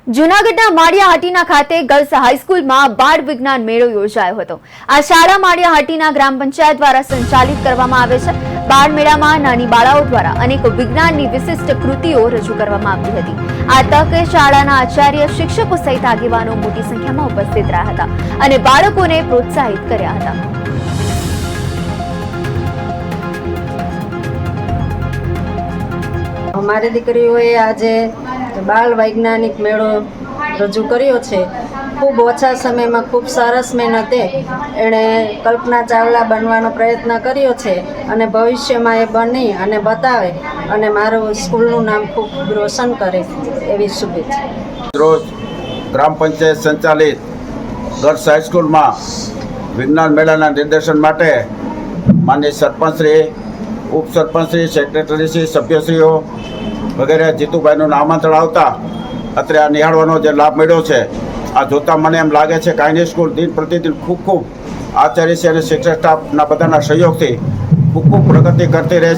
જૂનાગઢના માળિયાહાટીના ખાતે ગર્લ્સ હાઈસ્કૂલમાં બાળ વિજ્ઞાન મેળો યોજાયો હતો। આ શાળા માળિયાહાટીના ગ્રામ પંચાયત દ્વારા સંચાલિત કરવામાં આવે છે। બાળ મેળામાં નાની બાળાઓ દ્વારા અનેક વિજ્ઞાનની વિશિષ્ટ કૃતિઓ રજૂ કરવામાં આવી હતી। આ તકે શાળાના આચાર્ય, શિક્ષકો સહિત આગેવાનો મોટી સંખ્યામાં ઉપસ્થિત રહ્યા હતા અને બાળકોને પ્રોત્સાહિત કર્યા હતા। અમારી દીકરીઓએ આજે બાળ વૈજ્ઞાનિક મેળો રજૂ કર્યો છે। ખૂબ ઓછા સમયમાં ખૂબ સરસ મહેનતે એણે કલ્પના ચાવલા બનવાનો પ્રયત્ન કર્યો છે અને ભવિષ્યમાં એ બની અને બતાવે અને મારું સ્કૂલનું નામ ખૂબ રોશન કરે એવી શુભેચ્છા। રોજ ગ્રામ પંચાયત સંચાલિત ગર્લ્સ હાઈસ્કૂલમાં વિજ્ઞાન મેળાના નિર્દેશન માટે માનનીય સરપંચશ્રી, ઉપસરપંચશ્રી, સેક્રેટરીશ્રી, સભ્યશ્રીઓ વગેરે જીતુભાઈનું આમંત્રણ આવતા અત્રે આ નિહાળવાનો જે લાભ મળ્યો છે, આ જોતાં મને એમ લાગે છે કે આની સ્કૂલ દિન પ્રતિદિન ખૂબ આચાર્ય અને શિક્ષક સ્ટાફના બધાના સહયોગથી ખૂબ પ્રગતિ કરતી રહે